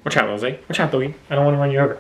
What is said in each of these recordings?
Watch out, Lizzie. Watch out, Louie. I don't want to run you over.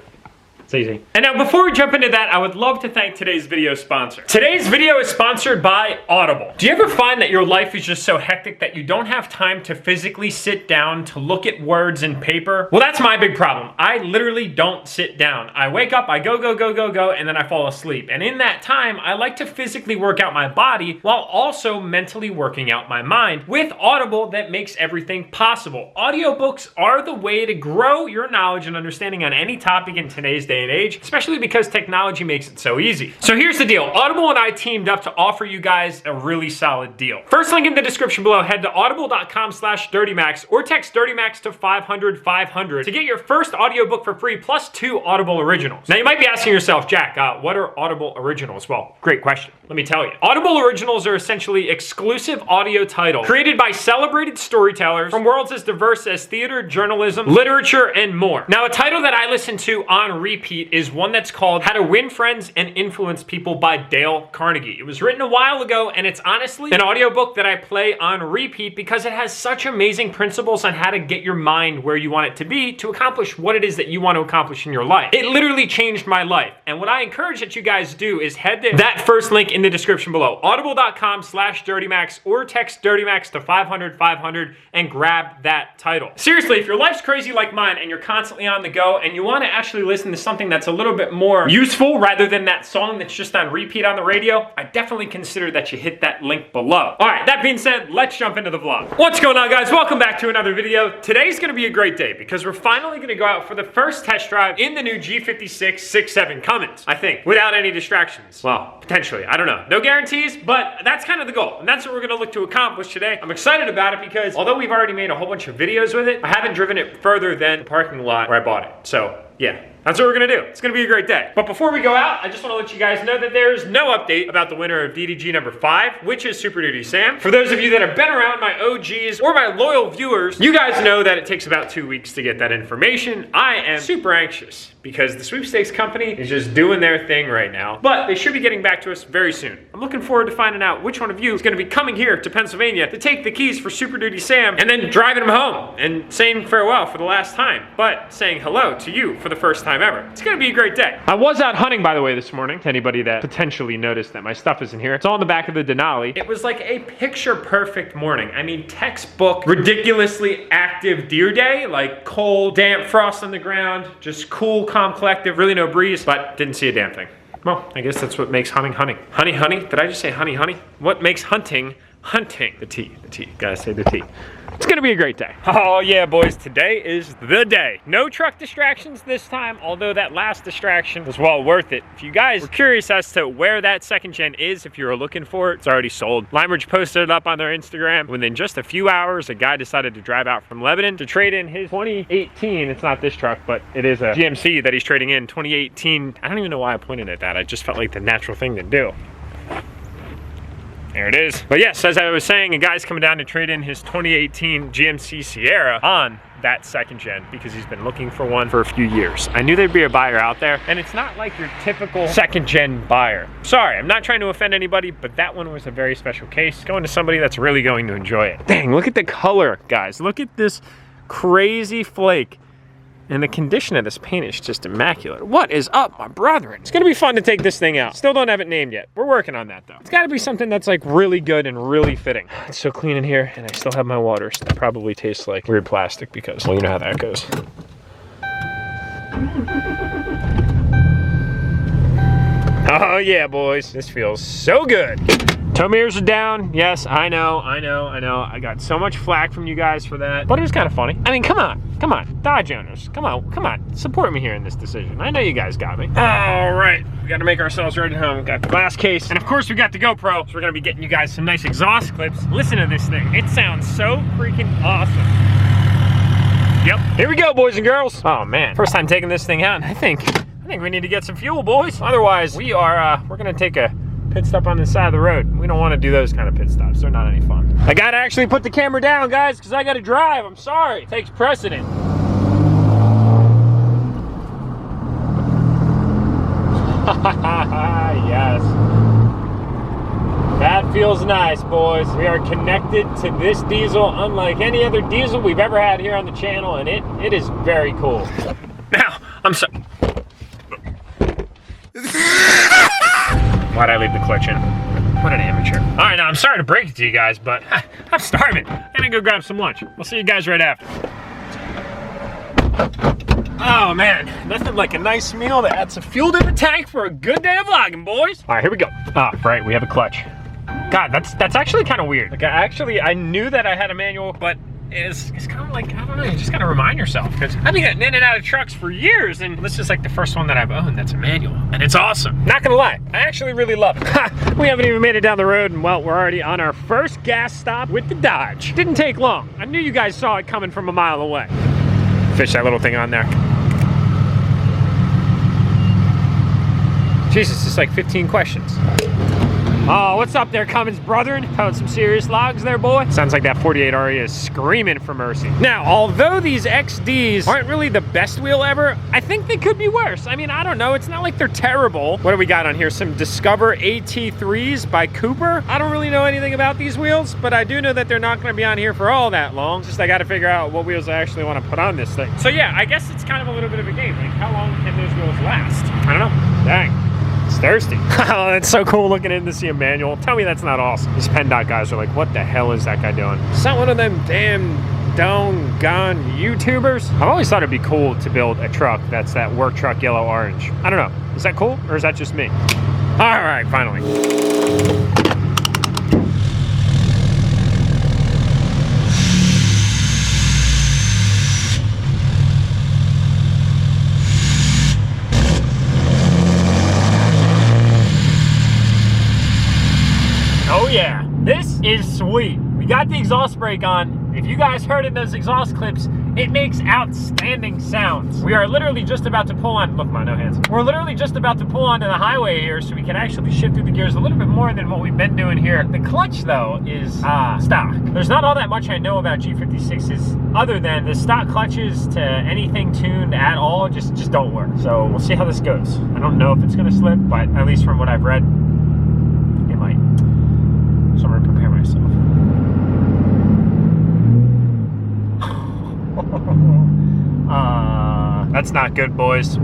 It's easy. And now before we jump into that, I would love to thank today's video sponsor. Today's video is sponsored by Audible. Do you ever find that your life is just so hectic that you don't have time to physically sit down to look at words in paper? Well, that's my big problem. I literally don't sit down. I wake up, I go, and then I fall asleep. And in that time, I like to physically work out my body while also mentally working out my mind with Audible that makes everything possible. Audiobooks are the way to grow your knowledge and understanding on any topic in today's day and age, especially because technology makes it so easy. So here's the deal. Audible and I teamed up to offer you guys a really solid deal. First link in the description below, head to audible.com/DURTYMAX or text DURTYMAX to 500-500 to get your first audiobook for free plus 2 Audible originals. Now you might be asking yourself, Jack, what are Audible originals? Well, great question. Let me tell you. Audible originals are essentially exclusive audio titles created by celebrated storytellers from worlds as diverse as theater, journalism, literature, and more. Now, a title that I listen to on repeat is one that's called How to Win Friends and Influence People by Dale Carnegie. It was written a while ago, and it's honestly an audiobook that I play on repeat because it has such amazing principles on how to get your mind where you want it to be to accomplish what it is that you want to accomplish in your life. It literally changed my life. And what I encourage that you guys do is head to that first link in the description below, audible.com/DURTYMAX, or text DURTYMAX to 500-500 and grab that title. Seriously, if your life's crazy like mine and you're constantly on the go and you want to actually listen to something that's a little bit more useful rather than that song that's just on repeat on the radio, I definitely consider that you hit that link below. All right, that being said, let's jump into the vlog. What's going on, guys? Welcome back to another video. Today's gonna be a great day because we're finally gonna go out for the first test drive in the new G56 6.7 Cummins, I think, without any distractions. Well, potentially, I don't know. No guarantees, but that's kind of the goal. And that's what we're gonna look to accomplish today. I'm excited about it because although we've already made a whole bunch of videos with it, I haven't driven it further than the parking lot where I bought it. So yeah. That's what we're gonna do. It's gonna be a great day. But before we go out, I just wanna let you guys know that there's no update about the winner of DDG number 5, which is Super Duty Sam. For those of you that have been around, my OGs or my loyal viewers, you guys know that it takes about 2 weeks to get that information. I am super anxious because the sweepstakes company is just doing their thing right now, but they should be getting back to us very soon. I'm looking forward to finding out which one of you is gonna be coming here to Pennsylvania to take the keys for Super Duty Sam and then driving him home and saying farewell for the last time, but saying hello to you for the first time ever. It's gonna be a great day. I was out hunting, by the way, this morning. To anybody that potentially noticed that my stuff isn't here, it's all in the back of the Denali. It was like a picture perfect morning. I mean, textbook, ridiculously active deer day, like cold, damp frost on the ground, just cool, calm, collective, really no breeze, but didn't see a damn thing. Well, I guess that's what makes hunting hunting. Honey, honey, did I just say honey, honey? What makes hunting hunting? The T, gotta say the T. It's gonna be a great day. Oh yeah, boys, today is the day. No truck distractions this time, although that last distraction was well worth it. If you guys were curious as to where that second gen is, if you were looking for it, it's already sold. Lime Ridge posted it up on their Instagram. Within just a few hours, a guy decided to drive out from Lebanon to trade in his 2018, it's not this truck, but it is a GMC that he's trading in, 2018. I don't even know why I pointed at that. I just felt like the natural thing to do. There it is. But yes, as I was saying, a guy's coming down to trade in his 2018 GMC Sierra on that second gen because he's been looking for one for a few years. I knew there'd be a buyer out there, and it's not like your typical second gen buyer. Sorry, I'm not trying to offend anybody, but that one was a very special case. Going to somebody that's really going to enjoy it. Dang, look at the color, guys. Look at this crazy flake. And the condition of this paint is just immaculate. What is up, my brethren? It's gonna be fun to take this thing out. Still don't have it named yet. We're working on that though. It's gotta be something that's like really good and really fitting. It's so clean in here, and I still have my waters. That probably tastes like weird plastic because, well, you know how that goes. Oh yeah, boys. This feels so good. Tow mirrors are down. Yes, I know. I got so much flack from you guys for that, but it was kind of funny. I mean, come on, Dodge owners, come on, support me here in this decision. I know you guys got me. All right, we got to make ourselves ready home. We got the glass case, and of course we got the GoPro, so we're gonna be getting you guys some nice exhaust clips. Listen to this thing. It sounds so freaking awesome. Yep, here we go, boys and girls. Oh man, first time taking this thing out. I think we need to get some fuel, boys. Otherwise, we're gonna take a pit stop on the side of the road. We don't want to do those kind of pit stops. They're not any fun. I gotta actually put the camera down, guys, because I gotta drive. I'm sorry. It takes precedent. Yes. That feels nice, boys. We are connected to this diesel unlike any other diesel we've ever had here on the channel, and it is very cool. Now, I'm sorry. Why'd I leave the clutch in? What an amateur. All right, now I'm sorry to break it to you guys, but I'm starving. I'm gonna go grab some lunch. We'll see you guys right after. Oh man, nothing like a nice meal that adds some fuel to the tank for a good day of vlogging, boys. All right, here we go. Ah, right, we have a clutch. God, that's actually kind of weird. Like, I knew that I had a manual, but it's kind of like, I don't know, you just gotta remind yourself, because I've been getting in and out of trucks for years, and this is like the first one that I've owned that's a manual, and it's awesome. Not gonna lie, I actually really love it. We haven't even made it down the road, and well, we're already on our first gas stop with the Dodge. Didn't take long. I knew you guys saw it coming from a mile away. Fish that little thing on there. Jesus, it's like 15 questions. Oh, what's up there, Cummins brethren? Towing some serious logs there, boy. Sounds like that 48RE is screaming for mercy. Now, although these XDs aren't really the best wheel ever, I think they could be worse. I mean, I don't know. It's not like they're terrible. What do we got on here? Some Discover AT3s by Cooper. I don't really know anything about these wheels, but I do know that they're not going to be on here for all that long. It's just I got to figure out what wheels I actually want to put on this thing. So yeah, I guess it's kind of a little bit of a game. Like, how long can those wheels last? I don't know. Dang. It's thirsty. Oh, that's so cool looking in to see a manual. Tell me that's not awesome. These PennDOT guys are like, what the hell is that guy doing? Is that one of them damn gone YouTubers? I've always thought it'd be cool to build a truck that's that work truck yellow orange. I don't know. Is that cool or is that just me? All right, finally. Oh yeah, this is sweet. We got the exhaust brake on. If you guys heard in those exhaust clips, it makes outstanding sounds. We are literally just about to pull on, look, no hands. We're literally just about to pull onto the highway here so we can actually shift through the gears a little bit more than what we've been doing here. The clutch though is stock. There's not all that much I know about G56s other than the stock clutches to anything tuned at all just don't work. So we'll see how this goes. I don't know if it's gonna slip, but at least from what I've read, it might. So I'm gonna prepare myself. That's not good, boys.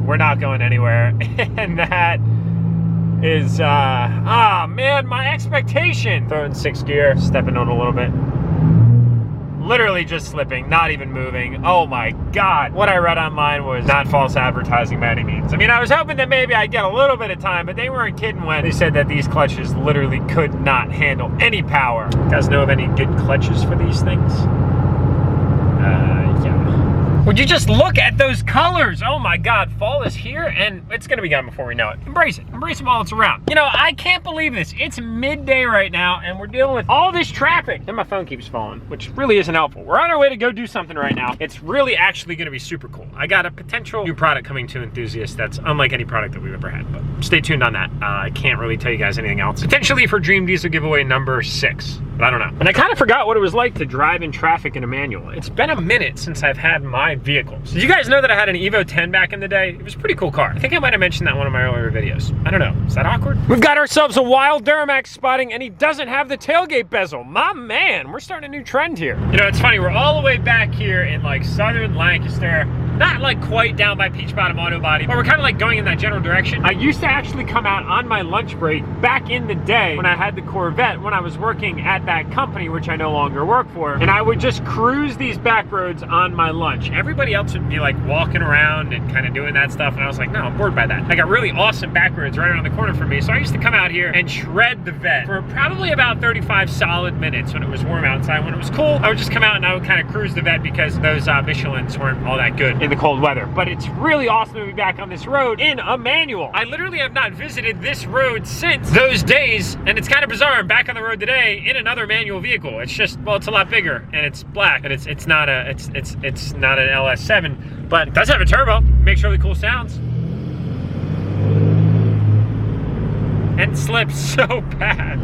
We're not going anywhere. And that is, man, my expectation. Throwing 6th gear, stepping on a little bit. Literally just slipping, not even moving. Oh my God. What I read online was not false advertising by any means. I mean, I was hoping that maybe I'd get a little bit of time, but they weren't kidding when they said that these clutches literally could not handle any power. You guys know of any good clutches for these things? Yeah. Would you just look at those colors? Oh my God, fall is here and it's gonna be gone before we know it. Embrace it. Embrace it while it's around. You know, I can't believe this. It's midday right now and we're dealing with all this traffic. And my phone keeps falling, which really isn't helpful. We're on our way to go do something right now. It's really actually gonna be super cool. I got a potential new product coming to enthusiasts that's unlike any product that we've ever had, but stay tuned on that. I can't really tell you guys anything else. Potentially for Dream Diesel giveaway number 6, but I don't know. And I kind of forgot what it was like to drive in traffic in a manual. It's been a minute since I've had my vehicles. Did you guys know that I had an Evo 10 back in the day? It was a pretty cool car. I think I might have mentioned that in one of my earlier videos. I don't know, is that awkward? We've got ourselves a wild DURTYMAX spotting and he doesn't have the tailgate bezel. My man, we're starting a new trend here. You know, it's funny, we're all the way back here in like southern Lancaster, not like quite down by Peach Bottom Auto Body, but we're kind of like going in that general direction. I used to actually come out on my lunch break back in the day when I had the Corvette, when I was working at that company, which I no longer work for, and I would just cruise these back roads on my lunch. Everybody else would be like walking around and kind of doing that stuff, and I was like, no, I'm bored by that. I got really awesome back roads right around the corner for me, so I used to come out here and shred the vet for probably about 35 solid minutes when it was warm outside. When it was cool, I would just come out and I would kind of cruise the vet because those Michelins weren't all that good in the cold weather. But it's really awesome to be back on this road in a manual. I literally have not visited this road since those days, and it's kind of bizarre. I'm back on the road today in another manual vehicle. It's just, well, it's a lot bigger and it's black, and it's not a it's not an LS7, but it does have a turbo. Makes really cool sounds. And slips so bad.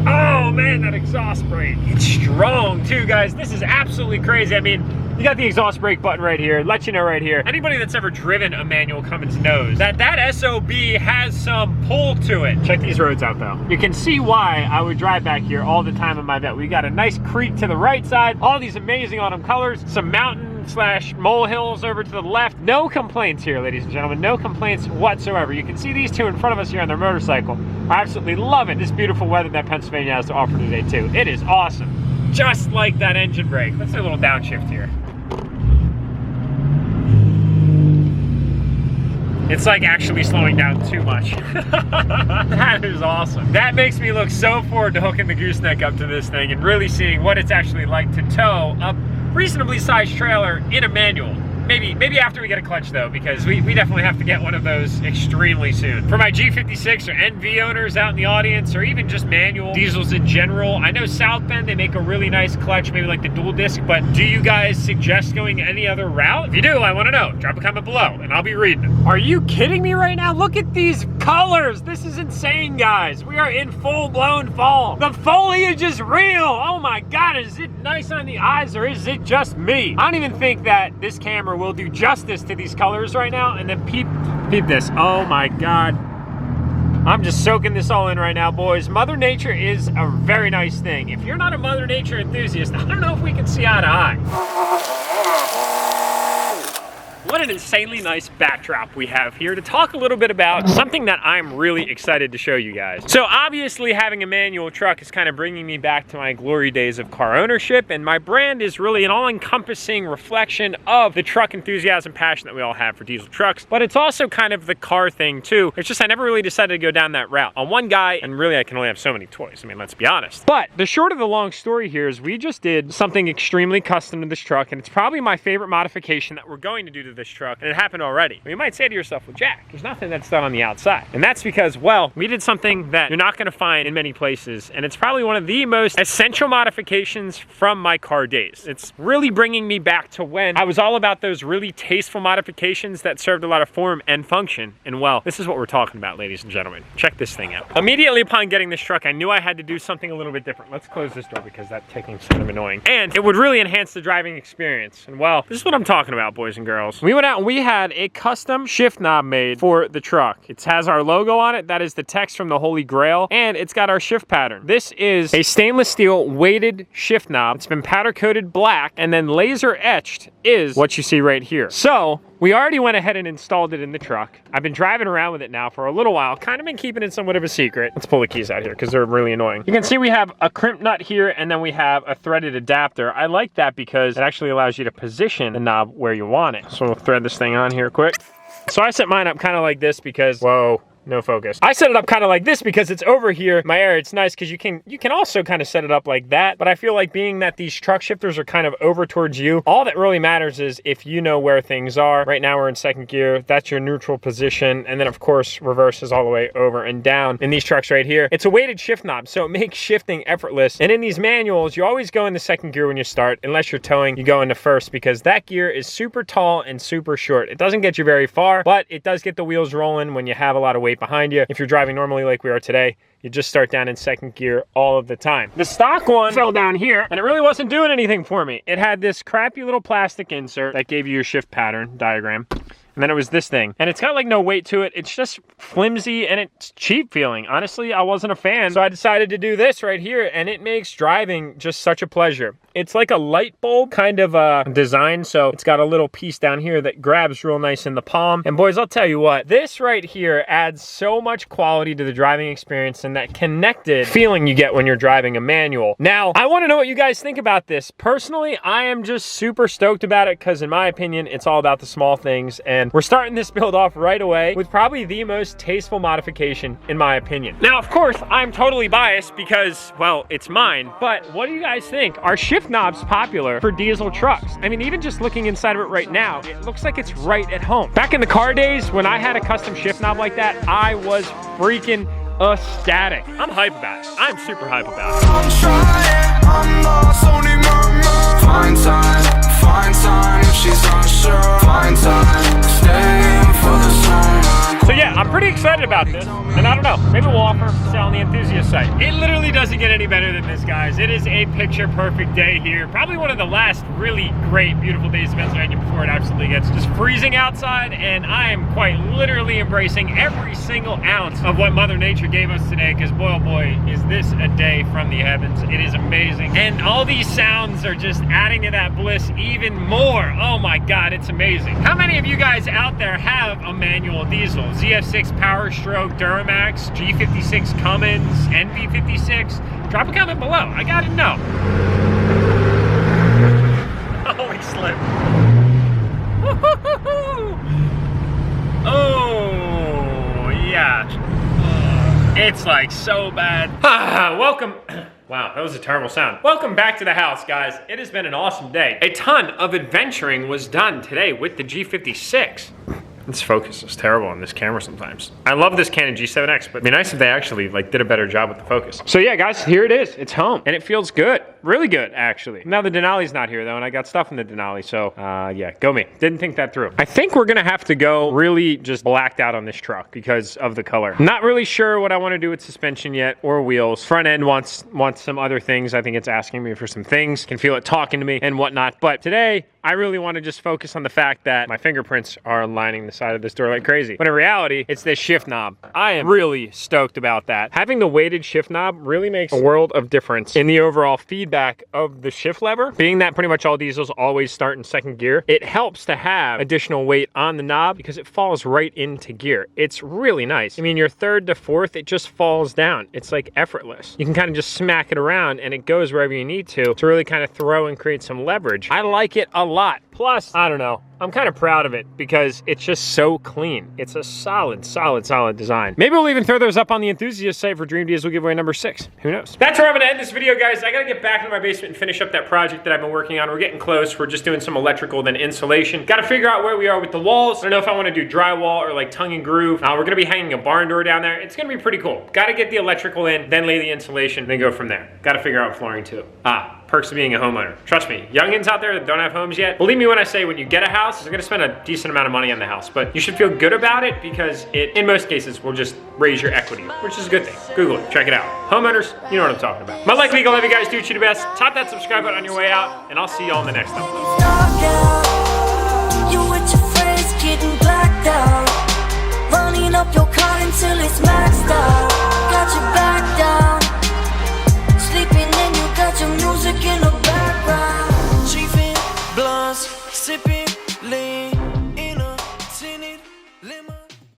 Oh man, that exhaust brake. It's strong too, guys. This is absolutely crazy. I mean, you got the exhaust brake button right here. Let you know right here. Anybody that's ever driven a manual Cummins knows that that SOB has some pull to it. Check these roads out though. You can see why I would drive back here all the time in my vet. We got a nice creek to the right side, all these amazing autumn colors, some mountain / mole hills over to the left. No complaints here, ladies and gentlemen. No complaints whatsoever. You can see these two in front of us here on their motorcycle. I absolutely love it. This beautiful weather that Pennsylvania has to offer today too. It is awesome. Just like that engine brake. Let's do a little downshift here. It's like actually slowing down too much. That is awesome. That makes me look so forward to hooking the gooseneck up to this thing and really seeing what it's actually like to tow a reasonably sized trailer in a manual. Maybe after we get a clutch though, because we definitely have to get one of those extremely soon. For my G56 or NV owners out in the audience, or even just manual diesels in general, I know South Bend, they make a really nice clutch, maybe like the dual disc, but do you guys suggest going any other route? If you do, I want to know. Drop a comment below and I'll be reading them. Are you kidding me right now? Look at these colors. This is insane, guys. We are in full-blown fall. The foliage is real. Oh my God, is it nice on the eyes or is it just me? I don't even think that this camera will do justice to these colors right now. And then peep this. Oh my God. I'm just soaking this all in right now, boys. Mother Nature is a very nice thing. If you're not a Mother Nature enthusiast, I don't know if we can see eye to eye. What an insanely nice backdrop we have here to talk a little bit about something that I'm really excited to show you guys. So obviously having a manual truck is kind of bringing me back to my glory days of car ownership, and my brand is really an all-encompassing reflection of the truck enthusiasm passion that we all have for diesel trucks, but it's also kind of the car thing too. It's just I never really decided to go down that route. On one guy, and really I can only have so many toys, I mean, let's be honest. But the short of the long story here is we just did something extremely custom to this truck, and it's probably my favorite modification that we're going to do to this truck, and it happened already. You might say to yourself, well, Jack, there's nothing that's done on the outside. And that's because, well, we did something that you're not gonna find in many places, and it's probably one of the most essential modifications from my car days. It's really bringing me back to when I was all about those really tasteful modifications that served a lot of form and function. And well, this is what we're talking about, ladies and gentlemen. Check this thing out. Immediately upon getting this truck, I knew I had to do something a little bit different. Let's close this door because that ticking's kind of annoying. And it would really enhance the driving experience. And well, this is what I'm talking about, boys and girls. We went out and we had a custom shift knob made for the truck. It has our logo on it. That is the text from the Holy Grail. And it's got our shift pattern. This is a stainless steel weighted shift knob. It's been powder coated black and then laser etched is what you see right here. So we already went ahead and installed it in the truck. I've been driving around with it now for a little while, kind of been keeping it somewhat of a secret. Let's pull the keys out here because they're really annoying. You can see we have a crimp nut here and then we have a threaded adapter. I like that because it actually allows you to position the knob where you want it. So we'll thread this thing on here quick. So I set mine up kind of like this because, whoa, no focus. I set it up kind of like this because it's over here in my area. It's nice because you can also kind of set it up like that. But I feel like being that these truck shifters are kind of over towards you, all that really matters is if you know where things are. Right now we're in second gear. That's your neutral position. And then of course reverse is all the way over and down. In these trucks right here, it's a weighted shift knob, so it makes shifting effortless. And in these manuals, you always go into second gear when you start. Unless you're towing, you go into first because that gear is super tall and super short. It doesn't get you very far, but it does get the wheels rolling when you have a lot of weight behind you. If you're driving normally like we are today, you just start down in second gear all of the time. The stock one fell down here and it really wasn't doing anything for me. It had this crappy little plastic insert that gave you your shift pattern diagram. And then it was this thing. And it's got like no weight to it. It's just flimsy and it's cheap feeling. Honestly, I wasn't a fan. So I decided to do this right here and it makes driving just such a pleasure. It's like a light bulb kind of design. So it's got a little piece down here that grabs real nice in the palm. And boys, I'll tell you what, this right here adds so much quality to the driving experience and that connected feeling you get when you're driving a manual. Now, I want to know what you guys think about this. Personally, I am just super stoked about it because in my opinion, it's all about the small things. And we're starting this build off right away with probably the most tasteful modification in my opinion. Now, of course, I'm totally biased because, well, it's mine, but what do you guys think? Are shift knobs popular for diesel trucks? I mean, even just looking inside of it right now, it looks like it's right at home. Back in the car days, when I had a custom shift knob like that, I was freaking ecstatic. I'm hype about it. I'm super hype about it. I'm trying, I'm lost, only murmur. Find time if she's unsure. Find time, staying for the summer. So yeah, I'm pretty excited about this, and I don't know, maybe we'll offer them to sell on the enthusiast site. It literally doesn't get any better than this, guys. It is a picture perfect day here. Probably one of the last really great, beautiful days of Pennsylvania before it absolutely gets just freezing outside, and I am quite literally embracing every single ounce of what Mother Nature gave us today, because boy, oh boy, is this a day from the heavens. It is amazing. And all these sounds are just adding to that bliss even more. Oh my God, it's amazing. How many of you guys out there have a manual diesel? ZF6 Power Stroke, DURTYMAX, G56 Cummins, NV56? Drop a comment below. I gotta know. Holy slip. Oh, yeah. It's like so bad. Welcome. Wow, that was a terrible sound. Welcome back to the house, guys. It has been an awesome day. A ton of adventuring was done today with the G56. This focus is terrible on this camera sometimes. I love this Canon G7X, but it'd be nice if they actually did a better job with the focus. So yeah, guys, here it is. It's home, and it feels good. Really good, actually. Now the Denali's not here though, and I got stuff in the Denali, so yeah, go me. Didn't think that through. I think we're gonna have to go really just blacked out on this truck because of the color. Not really sure what I want to do with suspension yet or wheels. Front end wants some other things. I think it's asking me for some things. Can feel it talking to me and whatnot. But today, I really want to just focus on the fact that my fingerprints are lining the side of this door like crazy. When in reality, it's this shift knob. I am really stoked about that. Having the weighted shift knob really makes a world of difference in the overall feedback of the shift lever. Being that pretty much all diesels always start in second gear, it helps to have additional weight on the knob because it falls right into gear. It's really nice. I mean, your third to fourth, it just falls down. It's like effortless. You can kind of just smack it around and it goes wherever you need to really kind of throw and create some leverage. I like it a lot. Plus, I don't know, I'm kind of proud of it because it's just so clean. It's a solid design. Maybe we'll even throw those up on the enthusiast site for Dream Diesel giveaway number 6. Who knows? That's where I'm gonna end this video, guys. I gotta get back into my basement and finish up that project that I've been working on. We're getting close. We're just doing some electrical, then insulation. Gotta figure out where we are with the walls. I don't know if I wanna do drywall or like tongue and groove. We're gonna be hanging a barn door down there. It's gonna be pretty cool. Gotta get the electrical in, then lay the insulation, then go from there. Gotta figure out flooring too. Perks of being a homeowner. Trust me, youngins out there that don't have homes yet, believe me when I say when you get a house, you're gonna spend a decent amount of money on the house, but you should feel good about it because it, in most cases, will just raise your equity, which is a good thing. Google it, check it out. Homeowners, you know what I'm talking about. My like, league, I love you guys, do what you do best. Tap that subscribe button on your way out, and I'll see y'all in the next one. You with your friends getting blacked out, running up your car until it's maxed out, got your back down.